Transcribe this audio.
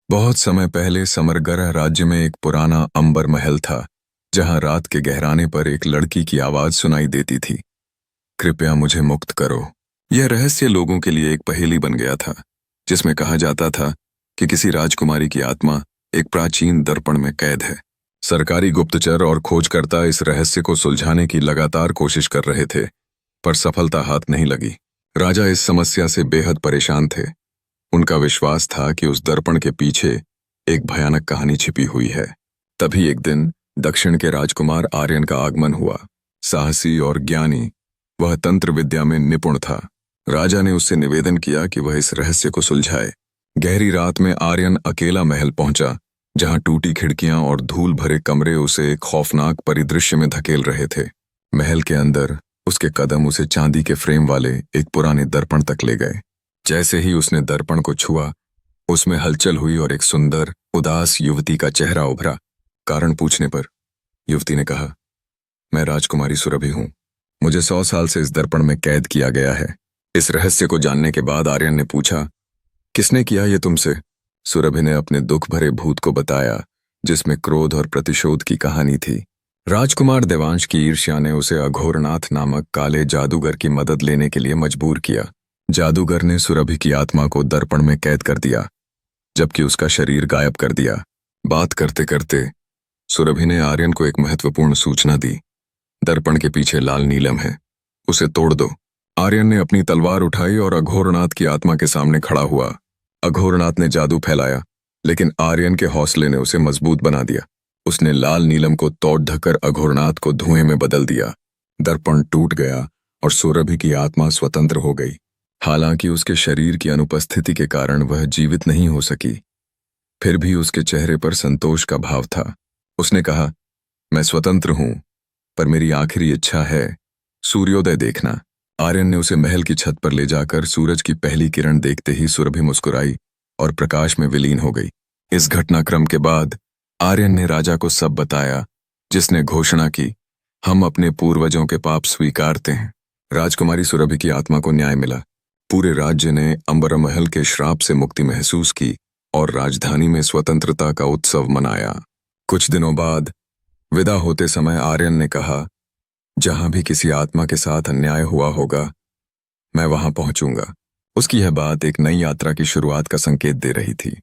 बहुत समय पहले समरगढ़ राज्य में एक पुराना अंबर महल था, जहां रात के गहराने पर एक लड़की की आवाज सुनाई देती थी। कृपया मुझे मुक्त करो। यह रहस्य लोगों के लिए एक पहेली बन गया था, जिसमें कहा जाता था कि किसी राजकुमारी की आत्मा एक प्राचीन दर्पण में कैद है। सरकारी गुप्तचर और खोजकर्ता इस रहस्य को सुलझाने की लगातार कोशिश कर रहे थे, पर सफलता हाथ नहीं लगी। राजा इस समस्या से बेहद परेशान थे। उनका विश्वास था कि उस दर्पण के पीछे एक भयानक कहानी छिपी हुई है। तभी एक दिन दक्षिण के राजकुमार आर्यन का आगमन हुआ। साहसी और ज्ञानी, वह तंत्र विद्या में निपुण था। राजा ने उससे निवेदन किया कि वह इस रहस्य को सुलझाए। गहरी रात में आर्यन अकेला महल पहुंचा, जहां टूटी खिड़कियां और धूल भरे कमरे उसे एक खौफनाक परिदृश्य में धकेल रहे थे। महल के अंदर उसके कदम उसे चांदी के फ्रेम वाले एक पुराने दर्पण तक ले गए। जैसे ही उसने दर्पण को छुआ, उसमें हलचल हुई और एक सुंदर, उदास युवती का चेहरा उभरा। कारण पूछने पर युवती ने कहा, मैं राजकुमारी सुरभि हूं। मुझे 100 साल से इस दर्पण में कैद किया गया है। इस रहस्य को जानने के बाद आर्यन ने पूछा, किसने किया ये तुमसे? सुरभि ने अपने दुख भरे भूत को बताया, जिसमें क्रोध और प्रतिशोध की कहानी थी। राजकुमार देवांश की ईर्ष्या ने उसे अघोरनाथ नामक काले जादूगर की मदद लेने के लिए मजबूर किया। जादूगर ने सुरभि की आत्मा को दर्पण में कैद कर दिया, जबकि उसका शरीर गायब कर दिया। बात करते करते सुरभि ने आर्यन को एक महत्वपूर्ण सूचना दी। दर्पण के पीछे लाल नीलम है, उसे तोड़ दो। आर्यन ने अपनी तलवार उठाई और अघोरनाथ की आत्मा के सामने खड़ा हुआ। अघोरनाथ ने जादू फैलाया, लेकिन आर्यन के हौसले ने उसे मजबूत बना दिया। उसने लाल नीलम को तोड़ ढकर अघोरनाथ को धुएं में बदल दिया। दर्पण टूट गया और सुरभि की आत्मा स्वतंत्र हो गई। हालांकि उसके शरीर की अनुपस्थिति के कारण वह जीवित नहीं हो सकी, फिर भी उसके चेहरे पर संतोष का भाव था। उसने कहा, मैं स्वतंत्र हूं, पर मेरी आखिरी इच्छा है सूर्योदय देखना। आर्यन ने उसे महल की छत पर ले जाकर सूरज की पहली किरण देखते ही सुरभि मुस्कुराई और प्रकाश में विलीन हो गई। इस घटनाक्रम के बाद आर्यन ने राजा को सब बताया, जिसने घोषणा की, हम अपने पूर्वजों के पाप स्वीकारते हैं। राजकुमारी सुरभि की आत्मा को न्याय मिला। पूरे राज्य ने अंबर महल के श्राप से मुक्ति महसूस की और राजधानी में स्वतंत्रता का उत्सव मनाया। कुछ दिनों बाद विदा होते समय आर्यन ने कहा, जहां भी किसी आत्मा के साथ अन्याय हुआ होगा, मैं वहां पहुंचूंगा। उसकी यह बात एक नई यात्रा की शुरुआत का संकेत दे रही थी।